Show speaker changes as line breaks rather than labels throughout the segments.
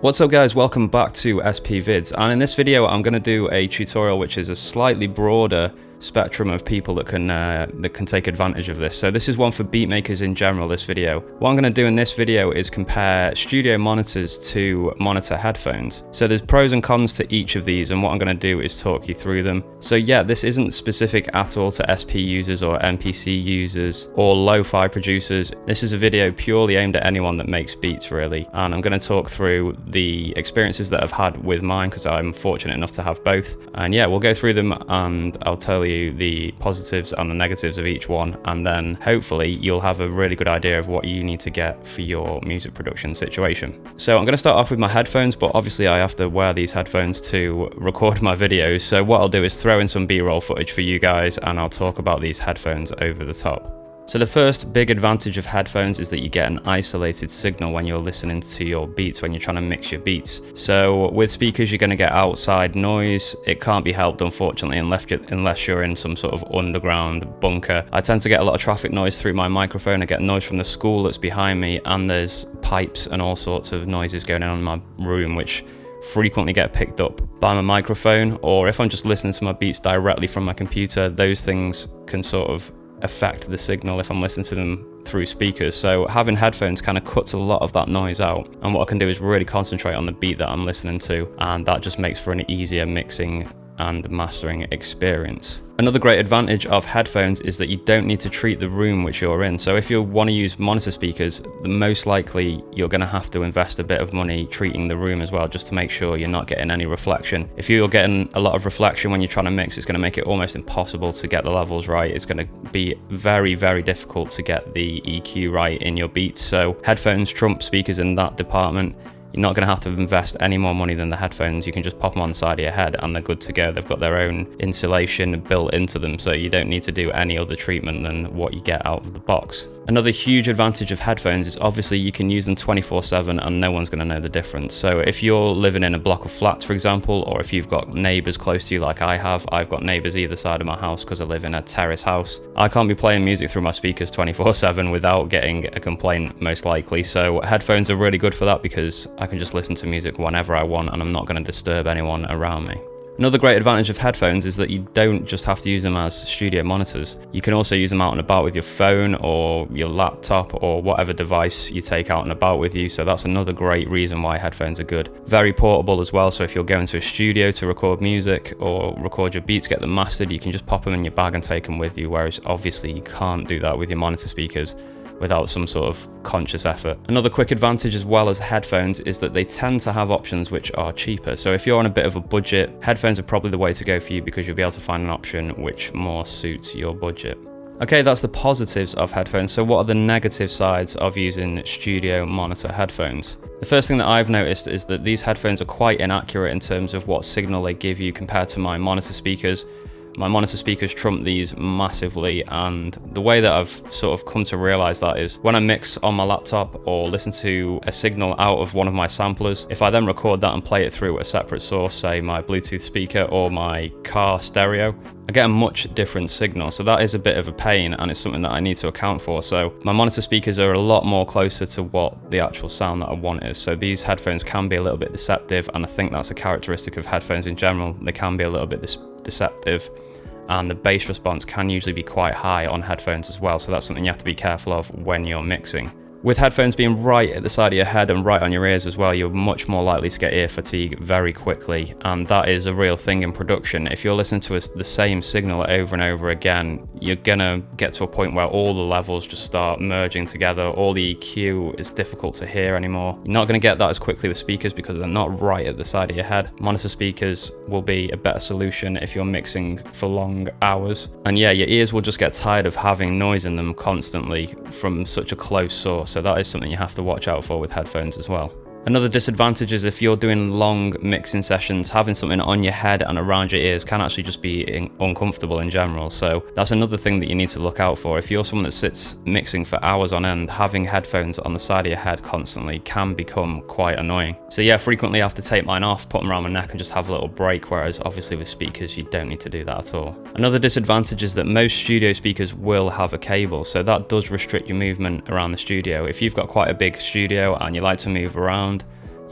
What's up guys, welcome back to SP Vids, and in this video I'm going to do a tutorial which is a slightly broader spectrum of people that can take advantage of this. So this is one for beatmakers in general, this video. What I'm going to do in this video is compare studio monitors to monitor headphones. So there's pros and cons to each of these, and what I'm going to do is talk you through them. So yeah, this isn't specific at all to SP users or MPC users or lo-fi producers. This is a video purely aimed at anyone that makes beats really, and I'm going to talk through the experiences that I've had with mine because I'm fortunate enough to have both. And yeah, we'll go through them and I'll tell you the positives and the negatives of each one, and then hopefully you'll have a really good idea of what you need to get for your music production situation. So I'm going to start off with my headphones, but obviously I have to wear these headphones to record my videos, so what I'll do is throw in some B-roll footage for you guys and I'll talk about these headphones over the top. So the first big advantage of headphones is that you get an isolated signal when you're listening to your beats, when you're trying to mix your beats. So with speakers you're going to get outside noise. It can't be helped unfortunately unless you're in some sort of underground bunker. I tend to get a lot of traffic noise through my microphone. I get noise from the school that's behind me, and there's pipes and all sorts of noises going on in my room which frequently get picked up by my microphone, or if I'm just listening to my beats directly from my computer, those things can sort of affect the signal if I'm listening to them through speakers. So having headphones kind of cuts a lot of that noise out, and what I can do is really concentrate on the beat that I'm listening to, and that just makes for an easier mixing and mastering experience. Another great advantage of headphones is that you don't need to treat the room which you're in. So if you want to use monitor speakers, most likely you're going to have to invest a bit of money treating the room as well, just to make sure you're not getting any reflection. If you're getting a lot of reflection when you're trying to mix, it's going to make it almost impossible to get the levels right. It's going to be very, very difficult to get the EQ right in your beats. So headphones trump speakers in that department. You're not going to have to invest any more money than the headphones. You can just pop them on the side of your head and they're good to go. They've got their own insulation built into them, so you don't need to do any other treatment than what you get out of the box. Another huge advantage of headphones is obviously you can use them 24/7 and no one's going to know the difference. So if you're living in a block of flats, for example, or if you've got neighbours close to you like I have, I've got neighbours either side of my house because I live in a terrace house. I can't be playing music through my speakers 24/7 without getting a complaint most likely. So headphones are really good for that because I can just listen to music whenever I want and I'm not going to disturb anyone around me. Another great advantage of headphones is that you don't just have to use them as studio monitors. You can also use them out and about with your phone or your laptop or whatever device you take out and about with you. So that's another great reason why headphones are good. Very portable as well, so if you're going to a studio to record music or record your beats, get them mastered, you can just pop them in your bag and take them with you, whereas obviously you can't do that with your monitor speakers without some sort of conscious effort. Another quick advantage as well as headphones is that they tend to have options which are cheaper. So if you're on a bit of a budget, headphones are probably the way to go for you because you'll be able to find an option which more suits your budget. Okay, that's the positives of headphones. So what are the negative sides of using studio monitor headphones? The first thing that I've noticed is that these headphones are quite inaccurate in terms of what signal they give you compared to my monitor speakers. My monitor speakers trump these massively, and the way that I've sort of come to realize that is when I mix on my laptop or listen to a signal out of one of my samplers, if I then record that and play it through a separate source, say my Bluetooth speaker or my car stereo, I get a much different signal. So that is a bit of a pain and it's something that I need to account for. So my monitor speakers are a lot more closer to what the actual sound that I want is. So these headphones can be a little bit deceptive, and I think that's a characteristic of headphones in general. They can be a little bit deceptive, and the bass response can usually be quite high on headphones as well, so that's something you have to be careful of when you're mixing. With headphones being right at the side of your head and right on your ears as well, you're much more likely to get ear fatigue very quickly, and that is a real thing in production. If you're listening to the same signal over and over again, you're gonna get to a point where all the levels just start merging together. All the EQ is difficult to hear anymore. You're not gonna get that as quickly with speakers because they're not right at the side of your head. Monitor speakers will be a better solution if you're mixing for long hours. And yeah, your ears will just get tired of having noise in them constantly from such a close source. So that is something you have to watch out for with headphones as well. Another disadvantage is if you're doing long mixing sessions, having something on your head and around your ears can actually just be uncomfortable in general. So that's another thing that you need to look out for. If you're someone that sits mixing for hours on end, having headphones on the side of your head constantly can become quite annoying. So yeah, frequently I have to take mine off, put them around my neck and just have a little break, whereas obviously with speakers you don't need to do that at all. Another disadvantage is that most studio speakers will have a cable, so that does restrict your movement around the studio. If you've got quite a big studio and you like to move around,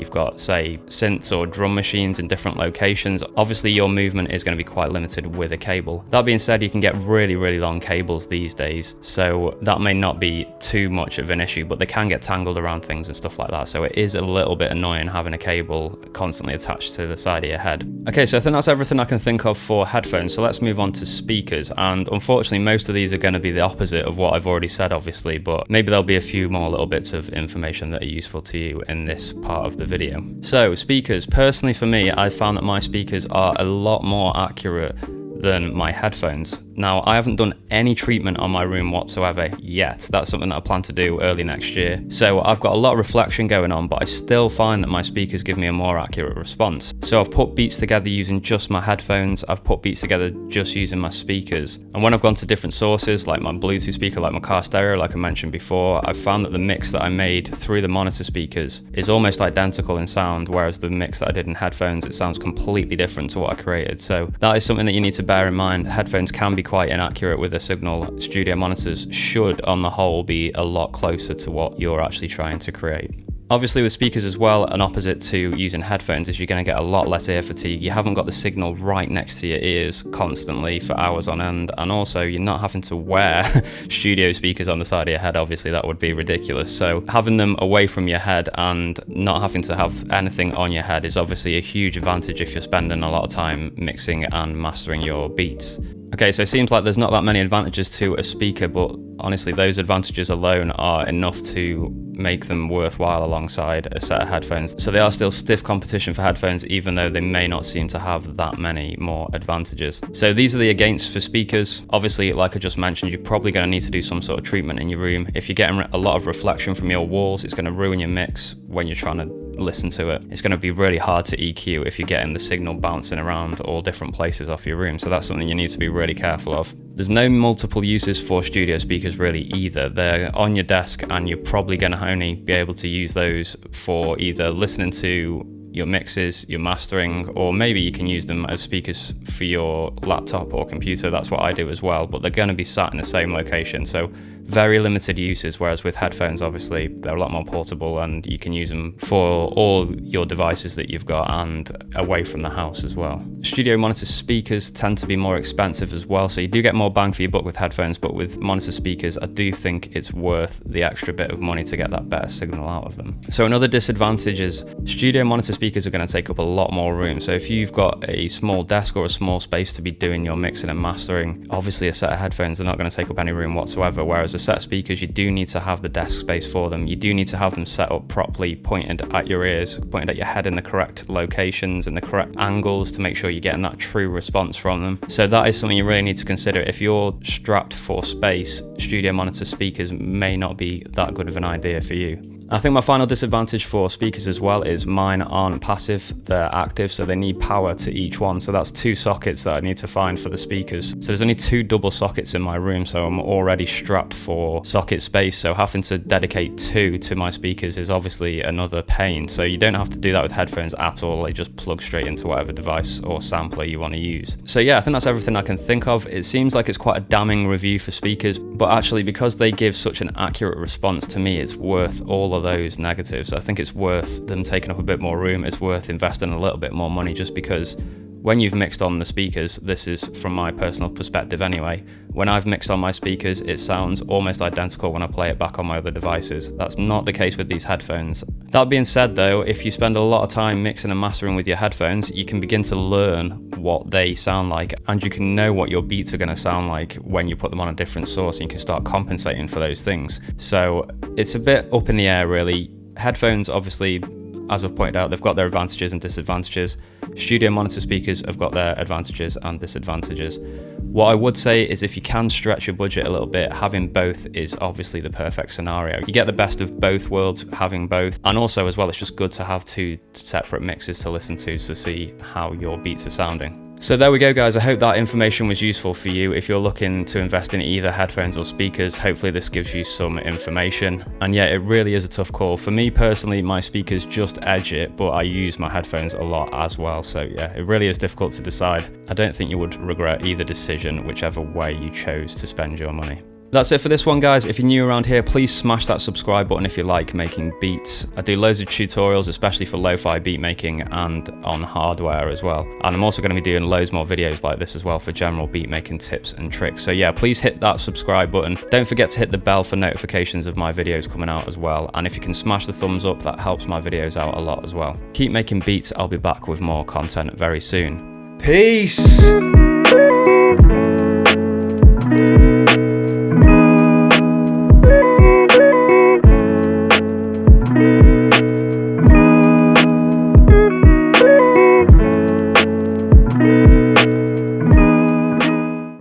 you've got, say, synths or drum machines in different locations, obviously your movement is going to be quite limited with a cable. That being said, you can get really, really long cables these days, so that may not be too much of an issue, but they can get tangled around things and stuff like that, so it is a little bit annoying having a cable constantly attached to the side of your head. Okay, so I think that's everything I can think of for headphones, so let's move on to speakers. And unfortunately, most of these are going to be the opposite of what I've already said, obviously, but maybe there'll be a few more little bits of information that are useful to you in this part of the video. So speakers, personally for me, I found that my speakers are a lot more accurate than my headphones. Now, I haven't done any treatment on my room whatsoever yet. That's something that I plan to do early next year. So I've got a lot of reflection going on, but I still find that my speakers give me a more accurate response. So I've put beats together using just my headphones. I've put beats together just using my speakers. And when I've gone to different sources, like my Bluetooth speaker, like my car stereo, like I mentioned before, I've found that the mix that I made through the monitor speakers is almost identical in sound, whereas the mix that I did in headphones, it sounds completely different to what I created. So that is something that you need to bear in mind. Headphones can be quite inaccurate with the signal. Studio monitors should, on the whole, be a lot closer to what you're actually trying to create. Obviously with speakers as well, an opposite to using headphones is you're going to get a lot less ear fatigue. You haven't got the signal right next to your ears constantly for hours on end, and also you're not having to wear studio speakers on the side of your head. Obviously that would be ridiculous. So having them away from your head and not having to have anything on your head is obviously a huge advantage if you're spending a lot of time mixing and mastering your beats. Okay, so it seems like there's not that many advantages to a speaker, but honestly, those advantages alone are enough to make them worthwhile alongside a set of headphones. So they are still stiff competition for headphones, even though they may not seem to have that many more advantages. So these are the against for speakers. Obviously, like I just mentioned, you're probably going to need to do some sort of treatment in your room. If you're getting a lot of reflection from your walls, it's going to ruin your mix when you're trying to listen to it. It's going to be really hard to EQ if you're getting the signal bouncing around all different places off your room, so that's something you need to be really careful of. There's no multiple uses for studio speakers really either. They're on your desk and you're probably going to only be able to use those for either listening to your mixes, your mastering, or maybe you can use them as speakers for your laptop or computer. That's what I do as well, but they're going to be sat in the same location, so very limited uses, whereas with headphones, obviously, they're a lot more portable and you can use them for all your devices that you've got and away from the house as well. Studio monitor speakers tend to be more expensive as well, so you do get more bang for your buck with headphones, but with monitor speakers, I do think it's worth the extra bit of money to get that better signal out of them. So another disadvantage is studio monitor speakers are going to take up a lot more room. So if you've got a small desk or a small space to be doing your mixing and mastering, obviously a set of headphones are not going to take up any room whatsoever, whereas a set of speakers, you do need to have the desk space for them. You do need to have them set up properly, pointed at your ears, pointed at your head in the correct locations and the correct angles to make sure you're getting that true response from them. So that is something you really need to consider. If you're strapped for space, studio monitor speakers may not be that good of an idea for you. I think my final disadvantage for speakers as well is mine aren't passive, they're active, so they need power to each one. So that's 2 sockets that I need to find for the speakers. So there's only 2 double sockets in my room, so I'm already strapped for socket space. So having to dedicate 2 to my speakers is obviously another pain. So you don't have to do that with headphones at all. They just plug straight into whatever device or sampler you want to use. So yeah, I think that's everything I can think of. It seems like it's quite a damning review for speakers, but actually because they give such an accurate response, to me, it's worth all of those negatives. I think it's worth them taking up a bit more room. It's worth investing a little bit more money, just because when you've mixed on the speakers, this is from my personal perspective anyway, when I've mixed on my speakers, it sounds almost identical when I play it back on my other devices. That's not the case with these headphones. That being said though, if you spend a lot of time mixing and mastering with your headphones, you can begin to learn what they sound like, and you can know what your beats are going to sound like when you put them on a different source, and you can start compensating for those things. So it's a bit up in the air really. Headphones, obviously, as I've pointed out, they've got their advantages and disadvantages. Studio monitor speakers have got their advantages and disadvantages. What I would say is if you can stretch your budget a little bit, having both is obviously the perfect scenario. You get the best of both worlds having both, and also as well, it's just good to have 2 separate mixes to listen to see how your beats are sounding. So there we go guys, I hope that information was useful for you. If you're looking to invest in either headphones or speakers, hopefully this gives you some information. And yeah, it really is a tough call. For me personally, my speakers just edge it, but I use my headphones a lot as well. So yeah, it really is difficult to decide. I don't think you would regret either decision, whichever way you chose to spend your money. That's it for this one, guys. If you're new around here, please smash that subscribe button if you like making beats. I do loads of tutorials, especially for lo-fi beat making and on hardware as well. And I'm also going to be doing loads more videos like this as well for general beat making tips and tricks. So yeah, please hit that subscribe button. Don't forget to hit the bell for notifications of my videos coming out as well. And if you can smash the thumbs up, that helps my videos out a lot as well. Keep making beats. I'll be back with more content very soon. Peace!